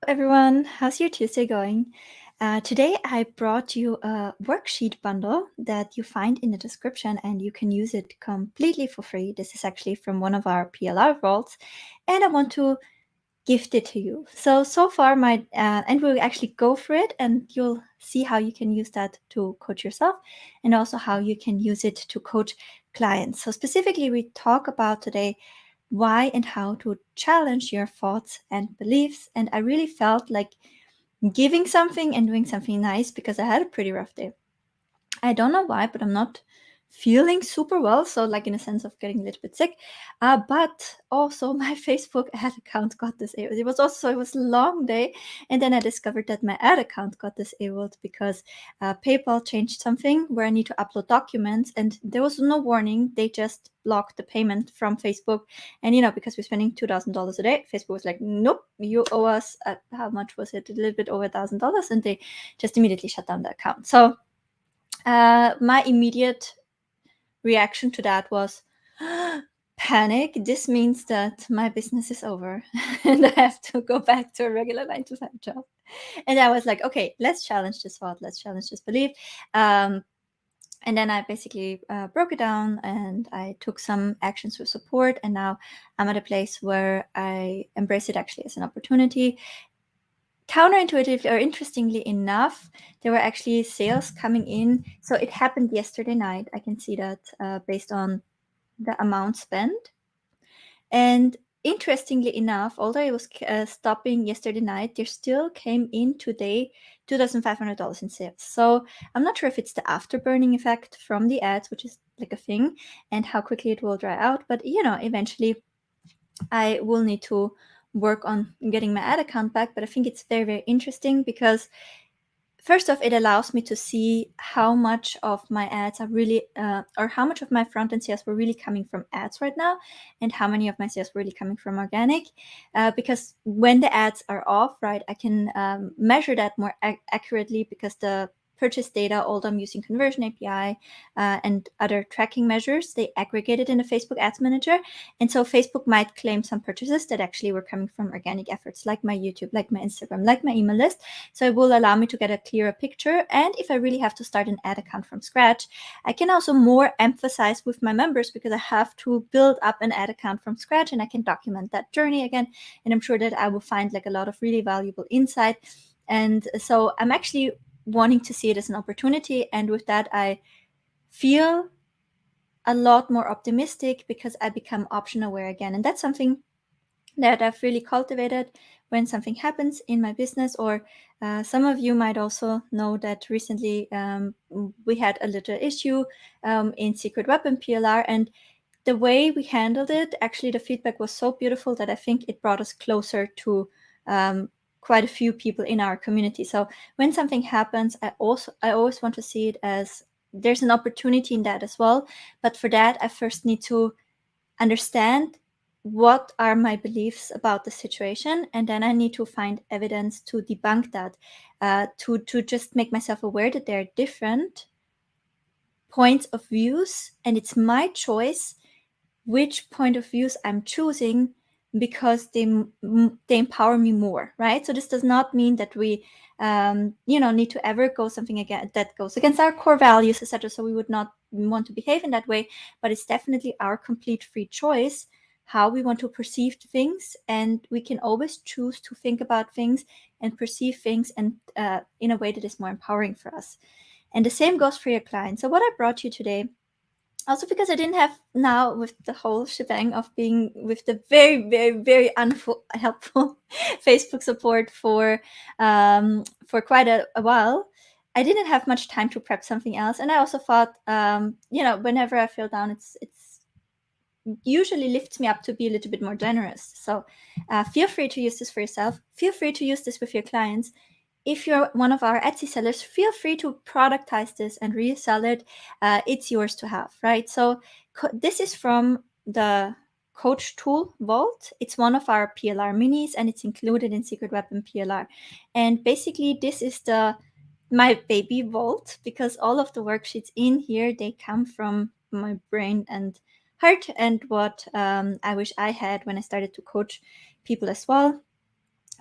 everyone. How's your Tuesday going? Today, I brought you a worksheet bundle that you find in the description, and you can use it completely for free. This is actually from one of our PLR vaults, and I want to gift it to you. So far, and we'll actually go for it, and you'll see how you can use that to coach yourself, and also how you can use it to coach clients. So specifically, we talk about today why and how to challenge your thoughts and beliefs. And I really felt like giving something and doing something nice because I had a pretty rough day. I don't know why, but I'm not feeling super well. So, like in a sense of getting a little bit sick. But also, my Facebook ad account got disabled. It was a long day, and then I discovered that my ad account got disabled because PayPal changed something where I need to upload documents, and there was no warning. They just blocked the payment from Facebook, and because we're spending $2,000 a day, Facebook was like, "Nope, you owe us how much was it? A little bit over $1,000," and they just immediately shut down the account. So my immediate reaction to that was panic. This means that my business is over and I have to go back to a regular 9 to 5 job. And I was like, okay, let's challenge this thought, let's challenge this belief. And then I basically broke it down and I took some actions with support. And now I'm at a place where I embrace it actually as an opportunity. Counterintuitively, or interestingly enough, there were actually sales coming in. So it happened yesterday night. I can see that based on the amount spent. And interestingly enough, although it was stopping yesterday night, there still came in today $2,500 in sales. So I'm not sure if it's the afterburning effect from the ads, which is like a thing, and how quickly it will dry out. But eventually I will need to work on getting my ad account back. But I think it's very, very interesting because first off, it allows me to see how much of my ads are really, or how much of my front end sales were really coming from ads right now, and how many of my sales were really coming from organic. Because when the ads are off, right, I can measure that more accurately because the purchase data, although I'm using Conversion API and other tracking measures, they aggregated in the Facebook Ads Manager. And so Facebook might claim some purchases that actually were coming from organic efforts, like my YouTube, like my Instagram, like my email list. So it will allow me to get a clearer picture. And if I really have to start an ad account from scratch, I can also more emphasize with my members because I have to build up an ad account from scratch and I can document that journey again. And I'm sure that I will find like a lot of really valuable insight. And so I'm actually wanting to see it as an opportunity. And with that, I feel a lot more optimistic because I become option aware again. And that's something that I've really cultivated when something happens in my business. Or some of you might also know that recently we had a little issue in Secret Weapon PLR, and the way we handled it, actually the feedback was so beautiful that I think it brought us closer to quite a few people in our community. So when something happens, I always want to see it as there's an opportunity in that as well. But for that, I first need to understand what are my beliefs about the situation, and then I need to find evidence to debunk that, to just make myself aware that there are different points of views, and it's my choice which point of views I'm choosing because they empower me more, right? So this does not mean that we need to ever go something again that goes against our core values, etc. So we would not want to behave in that way, but it's definitely our complete free choice how we want to perceive things, and we can always choose to think about things and perceive things and in a way that is more empowering for us. And the same goes for your clients. So what I brought you today, also because I didn't have now with the whole shebang of being with the very, very, very unhelpful Facebook support for quite a while, I didn't have much time to prep something else. And I also thought, whenever I feel down, it's usually lifts me up to be a little bit more generous. So feel free to use this for yourself. Feel free to use this with your clients. If you're one of our Etsy sellers, feel free to productize this and resell it. It's yours to have, right? So this is from the Coach Tool Vault. It's one of our PLR minis, and it's included in Secret Weapon PLR. And basically, this is my baby vault because all of the worksheets in here, they come from my brain and heart and what I wish I had when I started to coach people as well.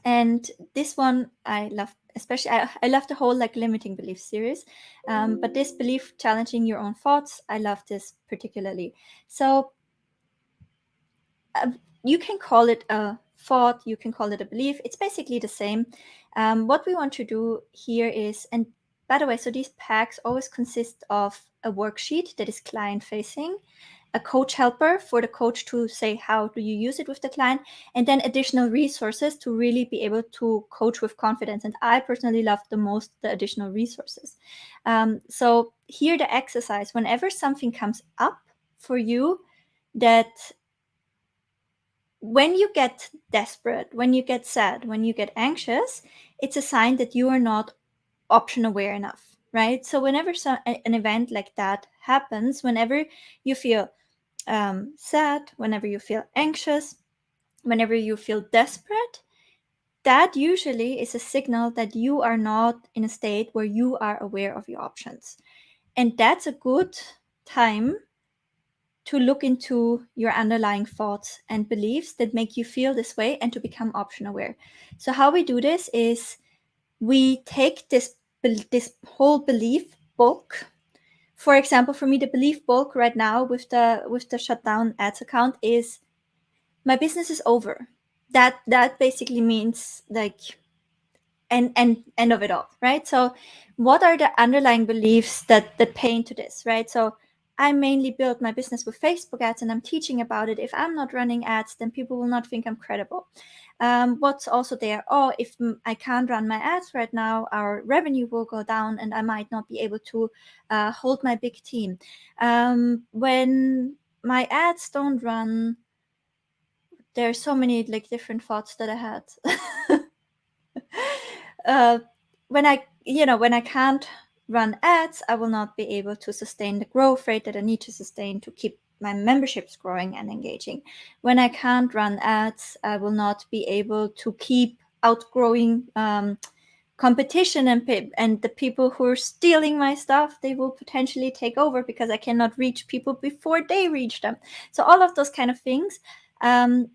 And this one I love, especially I love the whole like limiting belief series, but this belief challenging your own thoughts, I love this particularly. So you can call it a thought, you can call it a belief, it's basically the same. What we want to do here is, and by the way, so these packs always consist of a worksheet that is client facing, a coach helper for the coach to say how do you use it with the client, and then additional resources to really be able to coach with confidence. And I personally love the most the additional resources. So here the exercise, whenever something comes up for you, that when you get desperate, when you get sad, when you get anxious, it's a sign that you are not option aware enough, right? So whenever an event like that happens, whenever you feel sad, whenever you feel anxious, whenever you feel desperate, that usually is a signal that you are not in a state where you are aware of your options. And that's a good time to look into your underlying thoughts and beliefs that make you feel this way and to become option aware. So how we do this is we take this whole belief bulk. For example, for me, the belief bulk right now with the shutdown ads account is my business is over. That basically means like and end of it all, right? So what are the underlying beliefs that pay into this, right? So I mainly built my business with Facebook ads and I'm teaching about it. If I'm not running ads, then people will not think I'm credible. What's also there? Oh, if I can't run my ads right now, our revenue will go down and I might not be able to hold my big team. When my ads don't run, there's so many like different thoughts that I had. When I can't run ads, I will not be able to sustain the growth rate that I need to sustain to keep my memberships growing and engaging. When I can't run ads, I will not be able to keep outgrowing competition, and the people who are stealing my stuff, they will potentially take over because I cannot reach people before they reach them. So all of those kind of things, I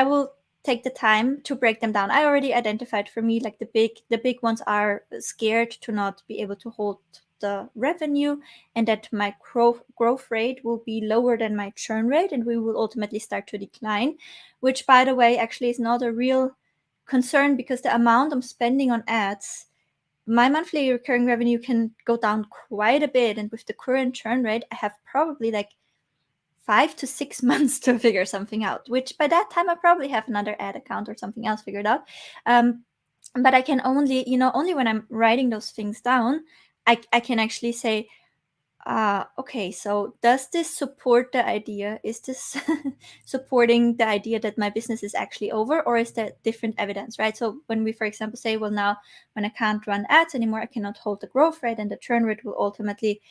will take the time to break them down. I already identified for me like the big ones are scared to not be able to hold the revenue and that my growth rate will be lower than my churn rate and we will ultimately start to decline, which by the way actually is not a real concern because the amount I'm spending on ads, my monthly recurring revenue can go down quite a bit, and with the current churn rate I have probably like 5 to 6 months to figure something out, which by that time I probably have another ad account or something else figured out. But I can only, only when I'm writing those things down, I can actually say, okay, so does this support the idea? Is this supporting the idea that my business is actually over, or is there different evidence, right? So when we, for example, say, well, now when I can't run ads anymore, I cannot hold the growth rate and the churn rate will ultimately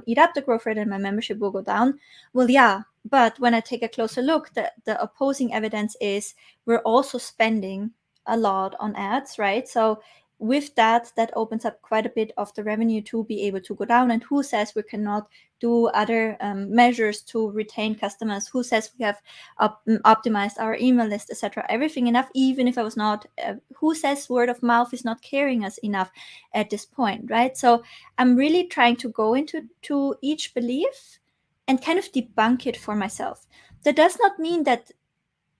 eat up the growth rate and my membership will go down. Well, yeah, but when I take a closer look, the opposing evidence is we're also spending a lot on ads, right? So with that opens up quite a bit of the revenue to be able to go down. And who says we cannot do other measures to retain customers? Who says we have optimized our email list, etc.? Everything enough, even if I was not. Who says word of mouth is not carrying us enough at this point, right? So I'm really trying to go into each belief and kind of debunk it for myself. That does not mean that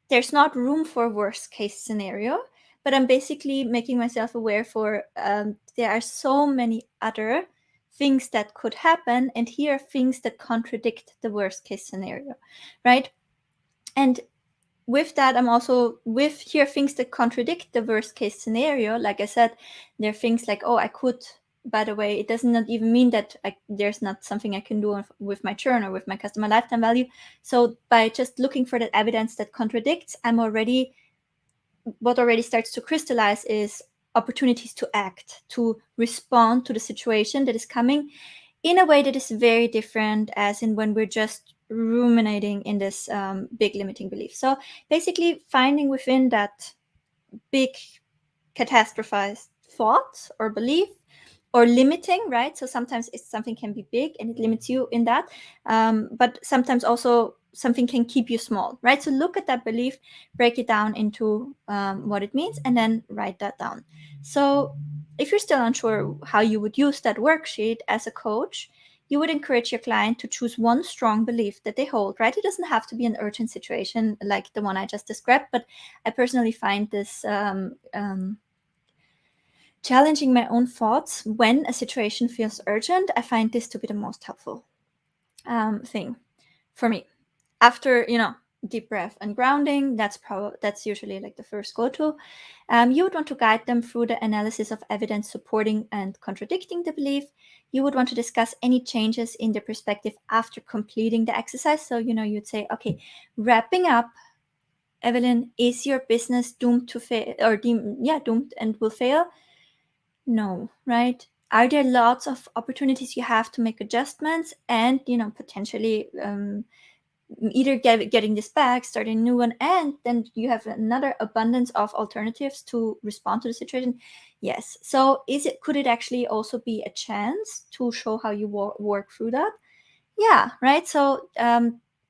there's not room for worst case scenario, but I'm basically making myself aware for there are so many other things that could happen, and here are things that contradict the worst case scenario, right? And with that, I'm also with here things that contradict the worst case scenario. Like I said, there are things like, oh, I could, by the way, it does not even mean that there's not something I can do with my churn or with my customer lifetime value. So by just looking for that evidence that contradicts, what already starts to crystallize is opportunities to act, to respond to the situation that is coming in a way that is very different as in when we're just ruminating in this big limiting belief. So basically finding within that big catastrophized thought or belief or limiting, right? So sometimes something can be big and it limits you in that. But sometimes also something can keep you small, right? So look at that belief, break it down into what it means, and then write that down. So if you're still unsure how you would use that worksheet as a coach, you would encourage your client to choose one strong belief that they hold, right? It doesn't have to be an urgent situation like the one I just described, but I personally find this challenging my own thoughts when a situation feels urgent. I find this to be the most helpful thing for me. After, deep breath and grounding, that's usually like the first go-to. You would want to guide them through the analysis of evidence supporting and contradicting the belief. You would want to discuss any changes in their perspective after completing the exercise. So, you'd say, okay, wrapping up, Evelyn, is your business doomed to fail, or doomed and will fail? No, right? Are there lots of opportunities you have to make adjustments and, potentially either getting this back, starting a new one, and then you have another abundance of alternatives to respond to the situation? Yes. So could it actually also be a chance to show how you work through that? Yeah, right. So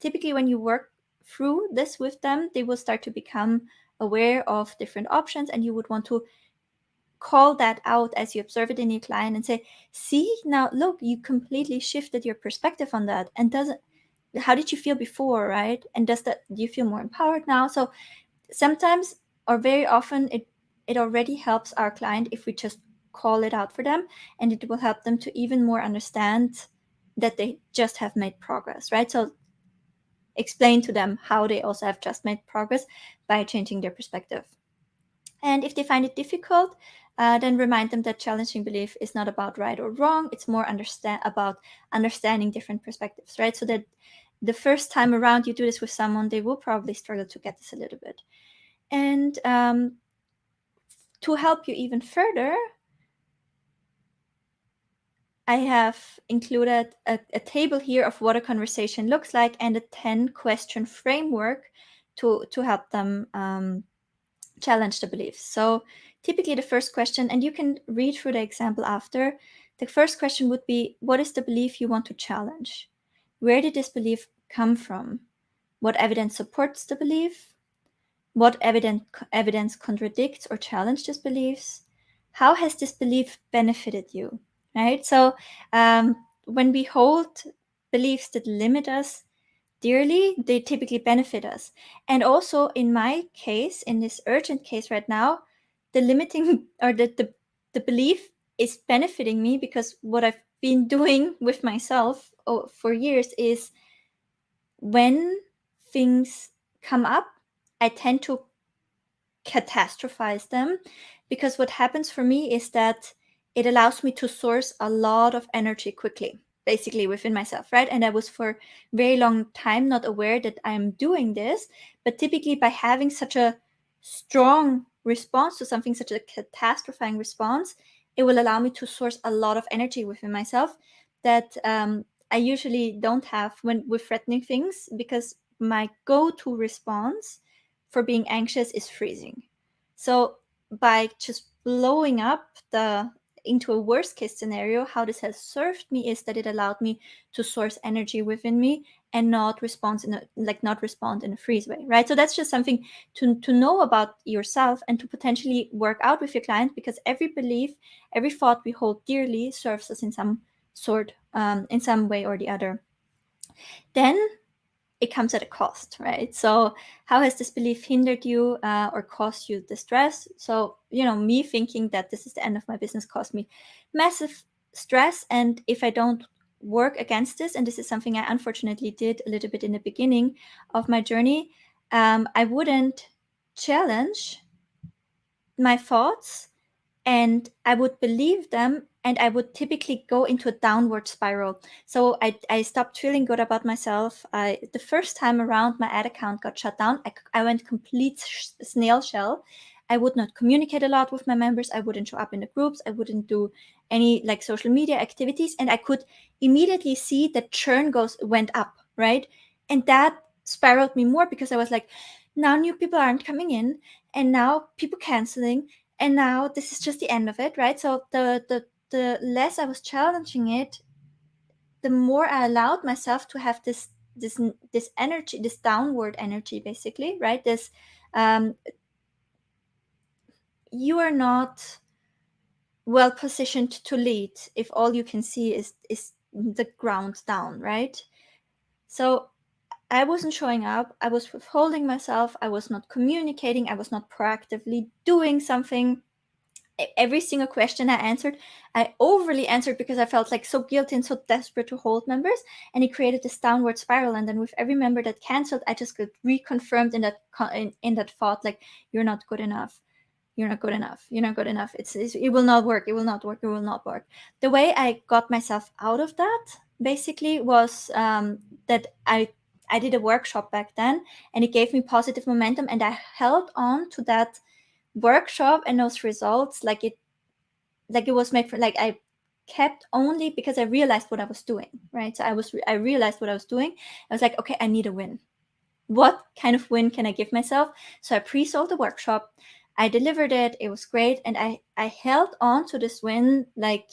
typically when you work through this with them, they will start to become aware of different options, and you would want to call that out as you observe it in your client and say, see, now look, you completely shifted your perspective on that. And how did you feel before, right? And do you feel more empowered now? So sometimes, or very often, it already helps our client if we just call it out for them, and it will help them to even more understand that they just have made progress, right? So explain to them how they also have just made progress by changing their perspective. And if they find it difficult, then remind them that challenging belief is not about right or wrong. It's more about understanding different perspectives, right? So that the first time around you do this with someone, they will probably struggle to get this a little bit. And to help you even further, I have included a table here of what a conversation looks like and a 10-question framework to help them challenge the beliefs. So typically the first question, and you can read through the example after, the first question would be, what is the belief you want to challenge? Where did this belief come from? What evidence supports the belief? What evidence contradicts or challenges these beliefs? How has this belief benefited you? Right? So when we hold beliefs that limit us dearly, they typically benefit us. And also in my case, in this urgent case right now, the limiting or the belief is benefiting me, because what I've been doing with myself for years is, when things come up, I tend to catastrophize them, because what happens for me is that it allows me to source a lot of energy quickly, basically within myself, right? And I was for a very long time not aware that I'm doing this, but typically by having such a strong response to something, such a catastrophizing response, it will allow me to source a lot of energy within myself that I usually don't have when with threatening things, because my go-to response for being anxious is freezing. So by just blowing up into a worst case scenario, how this has served me is that it allowed me to source energy within me and not respond in a freeze way, right? So that's just something to know about yourself and to potentially work out with your client, because every belief, every thought we hold dearly serves us in some in some way or the other. Then it comes at a cost, right? So how has this belief hindered you or caused you distress? So, me thinking that this is the end of my business caused me massive stress. And if I don't work against this, and this is something I unfortunately did a little bit in the beginning of my journey, I wouldn't challenge my thoughts, and I would believe them, and I would typically go into a downward spiral. So I stopped feeling good about myself. The first time around my ad account got shut down, I went complete snail shell. I would not communicate a lot with my members. I wouldn't show up in the groups. I wouldn't do any social media activities, and I could immediately see that churn went up, right? And that spiraled me more, because I was like, now new people aren't coming in, and now people canceling, and now this is just the end of it, right? So the less I was challenging it, the more I allowed myself to have this this energy, this downward energy, basically, right? This you are not well positioned to lead if all you can see is the ground down, right? So I wasn't showing up, I was withholding myself, I was not communicating, I was not proactively doing something. Every single question I answered, I overly answered because I felt like so guilty and so desperate to hold members, and it created this downward spiral. And then with every member that canceled, I just got reconfirmed in that thought, like, you're not good enough, you're not good enough, you're not good enough, it will not work, it will not work, it will not work. The way I got myself out of that basically was that I did a workshop back then, and it gave me positive momentum, and I held on to that workshop and those results like it was made for, like, I kept only because I realized what I was doing, right? So I realized what I was doing. I was like, okay, I need a win. What kind of win can I give myself? So I pre-sold the workshop, I delivered it, it was great, and I held on to this win like,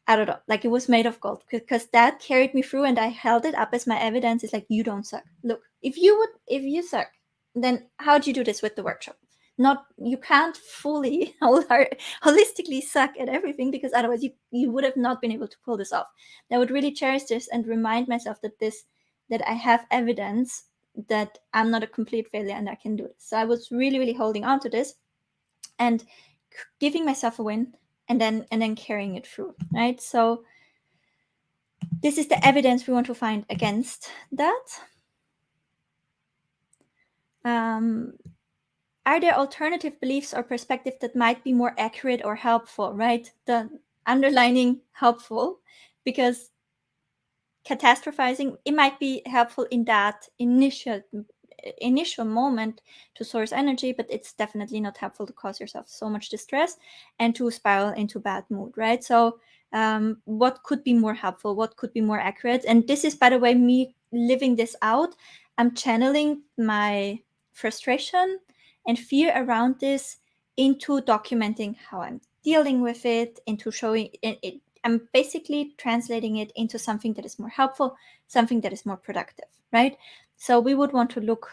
I don't know, like it was made of gold, because that carried me through, and I held it up as my evidence. It's like, you don't suck. Look, if you suck, then how'd you do this with the workshop? Not, you can't fully holistically suck at everything, because otherwise you would have not been able to pull this off. I would really cherish this and remind myself that I have evidence that I'm not a complete failure and I can do it. So I was really, really holding on to this and giving myself a win, and then carrying it through, right? So this is the evidence we want to find against that. Are there alternative beliefs or perspectives that might be more accurate or helpful, right? The underlining helpful, because catastrophizing, it might be helpful in that initial moment to source energy, but it's definitely not helpful to cause yourself so much distress and to spiral into bad mood, right? So what could be more helpful, what could be more accurate? And this is, by the way, me living this out. I'm channeling my frustration and fear around this into documenting how I'm dealing with it, into showing it. I'm basically translating it into something that is more helpful, something that is more productive, right? So we would want to look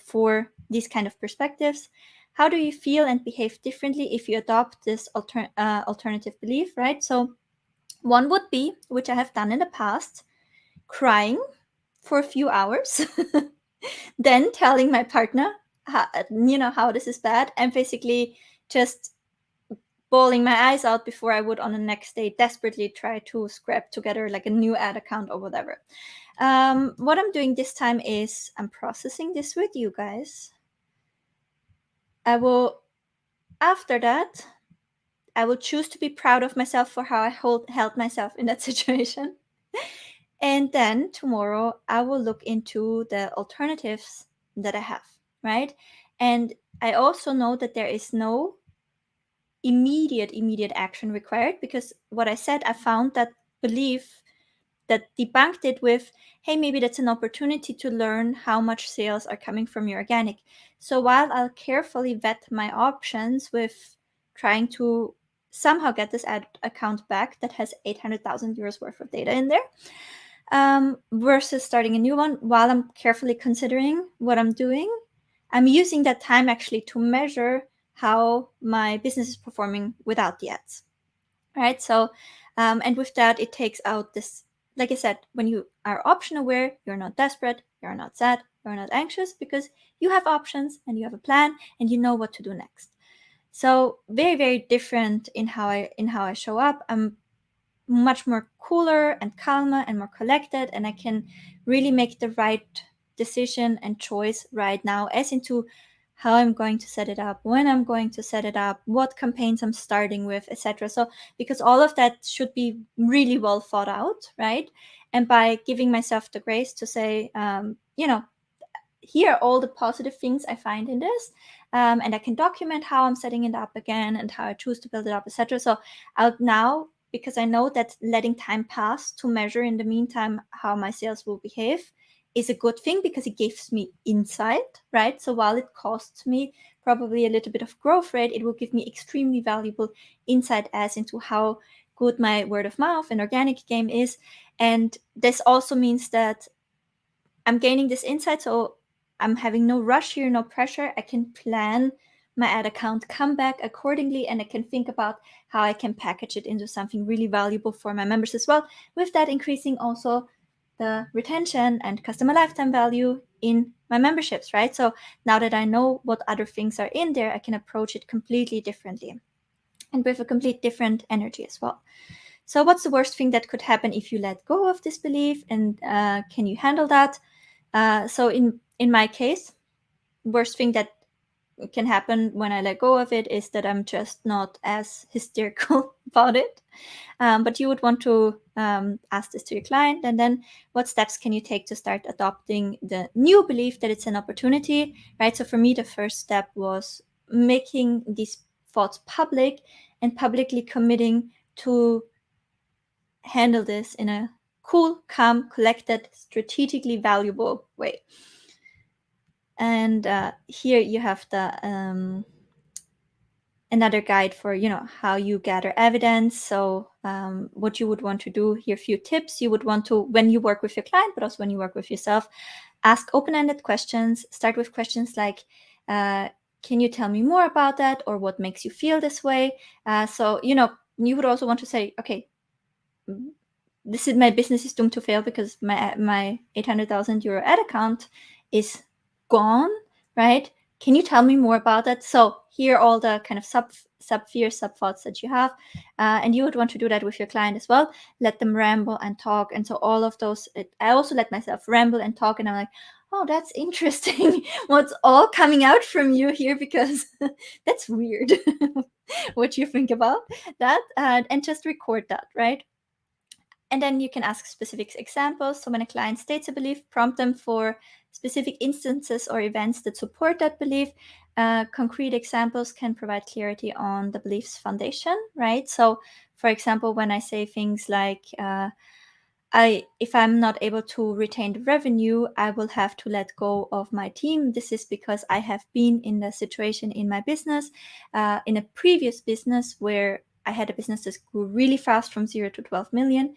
for these kind of perspectives. How do you feel and behave differently if you adopt this alternative belief, right? So one would be, which I have done in the past, crying for a few hours, then telling my partner, how this is bad, and basically just bawling my eyes out before I would on the next day desperately try to scrap together like a new ad account or whatever. What I'm doing this time is I'm processing this with you guys. After that, I will choose to be proud of myself for how I held myself in that situation. And then tomorrow, I will look into the alternatives that I have, right? And I also know that there is no immediate action required, because what I said, I found that belief that debunked it with, hey, maybe that's an opportunity to learn how much sales are coming from your organic. So while I'll carefully vet my options with trying to somehow get this ad account back that has 800,000 euros worth of data in there, versus starting a new one, while I'm carefully considering what I'm doing, I'm using that time actually to measure how my business is performing without the ads, right? So, and with that, it takes out this, like I said, when you are option aware, you're not desperate, you're not sad, you're not anxious, because you have options and you have a plan and you know what to do next. So very, very different in how I show up. I'm much more cooler and calmer and more collected, and I can really make the right decision and choice right now as into how I'm going to set it up, when I'm going to set it up, what campaigns I'm starting with, etc. So because all of that should be really well thought out, right? And by giving myself the grace to say, here are all the positive things I find in this, and I can document how I'm setting it up again and how I choose to build it up, etc. So I'll now, because I know that letting time pass to measure in the meantime how my sales will behave is a good thing, because it gives me insight, right? So while it costs me probably a little bit of growth rate, it will give me extremely valuable insight as into how good my word of mouth and organic game is. And this also means that I'm gaining this insight, so I'm having no rush here, no pressure. I can plan my ad account comeback accordingly, and I can think about how I can package it into something really valuable for my members as well, with that increasing also the retention and customer lifetime value in my memberships, right? So now that I know what other things are in there, I can approach it completely differently and with a complete different energy as well. So what's the worst thing that could happen if you let go of this belief, and can you handle that? So in my case, worst thing that can happen when I let go of it is that I'm just not as hysterical about it. But you would want to ask this to your client, and then what steps can you take to start adopting the new belief that it's an opportunity, right? So for me, the first step was making these thoughts public and publicly committing to handle this in a cool, calm, collected, strategically valuable way. And here you have the another guide for how you gather evidence. So what you would want to do here, a few tips you would want to, when you work with your client, but also when you work with yourself, ask open-ended questions. Start with questions like, can you tell me more about that, or what makes you feel this way? So you would also want to say, okay, this is, my business is doomed to fail because my 800,000 euro ad account is gone, right? Can you tell me more about that? So here are all the kind of sub fears, sub thoughts that you have, and you would want to do that with your client as well. Let them ramble and talk, and so all of those. I also let myself ramble and talk, and I'm like, oh, that's interesting. What's all coming out from you here, because that's weird. What you think about that, and just record that, right? And then you can ask specific examples. So when a client states a belief, prompt them for specific instances or events that support that belief. Concrete examples can provide clarity on the belief's foundation, right? So, for example, when I say things like, if I'm not able to retain the revenue, I will have to let go of my team. This is because I have been in the situation in my business, in a previous business where I had a business that grew really fast from 0 to 12 million.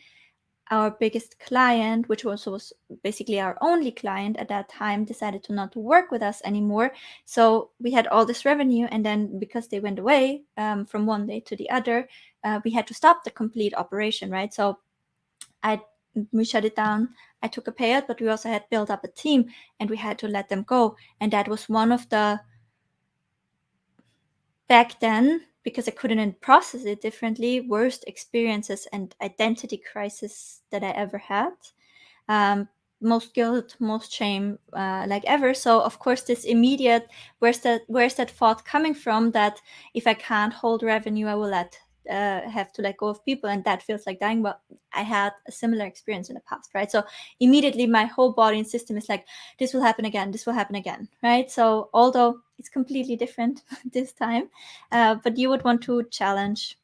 Our biggest client, which also was basically our only client at that time, decided to not work with us anymore. So we had all this revenue, and then because they went away from one day to the other, we had to stop the complete operation, right? So we shut it down. I took a payout, but we also had built up a team, and we had to let them go. And that was one of the, back then, because I couldn't process it differently, worst experiences and identity crisis that I ever had. Most guilt, most shame, like ever. So of course, this immediate, where's that thought coming from, that if I can't hold revenue, I will have to let go of people, and that feels like dying. Well, I had a similar experience in the past, right? So immediately my whole body and system is like, this will happen again, this will happen again, right? So although it's completely different this time, but you would want to challenge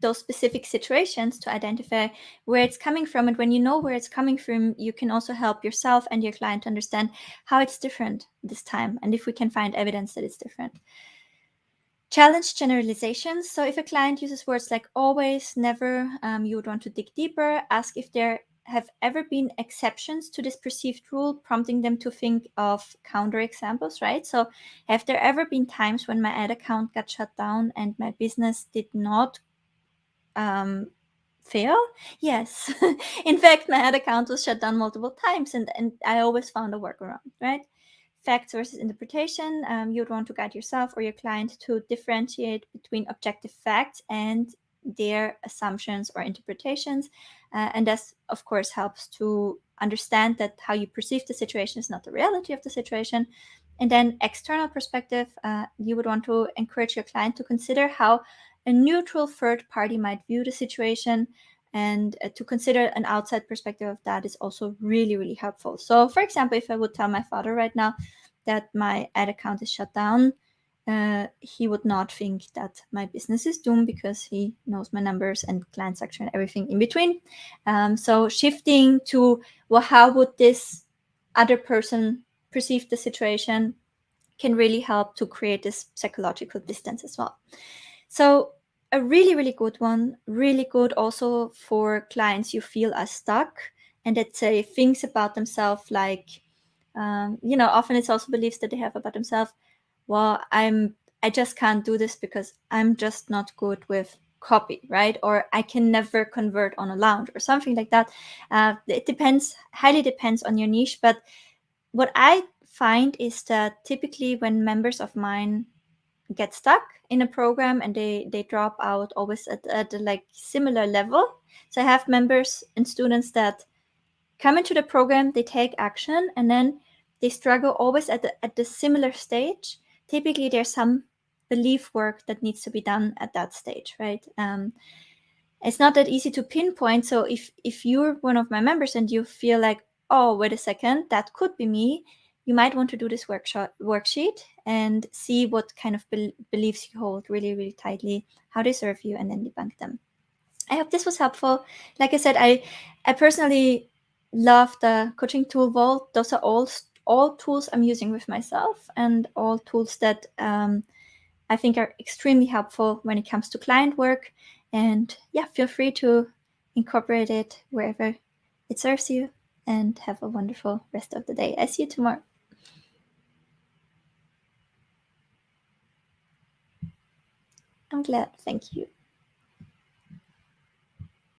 those specific situations to identify where it's coming from. And when you know where it's coming from, you can also help yourself and your client understand how it's different this time, and if we can find evidence that it's different. Challenge generalizations. So if a client uses words like always, never, you would want to dig deeper. Ask if there have ever been exceptions to this perceived rule, prompting them to think of counter examples, right? So have there ever been times when my ad account got shut down and my business did not fail? Yes. In fact, my ad account was shut down multiple times, and I always found a workaround, right? Facts versus interpretation. You'd want to guide yourself or your client to differentiate between objective facts and their assumptions or interpretations. And this, of course, helps to understand that how you perceive the situation is not the reality of the situation. And then external perspective, you would want to encourage your client to consider how a neutral third party might view the situation, and to consider an outside perspective of that is also really, really helpful. So for example, if I would tell my father right now that my ad account is shut down, he would not think that my business is doomed, because he knows my numbers and client structure and everything in between. So shifting to, well, how would this other person perceive the situation, can really help to create this psychological distance as well. So a really, really good one, really good also for clients you feel are stuck and that say things about themselves like, often it's also beliefs that they have about themselves. Well, I just can't do this because I'm just not good with copy, right? Or I can never convert on a lounge or something like that. It highly depends on your niche. But what I find is that typically when members of mine get stuck in a program and they drop out always at a like similar level. So I have members and students that come into the program, they take action, and then they struggle always at the similar stage. Typically, there's some belief work that needs to be done at that stage, right? It's not that easy to pinpoint. So if you're one of my members and you feel like, oh, wait a second, that could be me, you might want to do this worksheet and see what kind of beliefs you hold really, really tightly, how they serve you, and then debunk them. I hope this was helpful. Like I said, I personally love the coaching tool vault. Those are all tools I'm using with myself and all tools that I think are extremely helpful when it comes to client work. And yeah, feel free to incorporate it wherever it serves you, and have a wonderful rest of the day. I see you tomorrow. I'm glad. Thank you.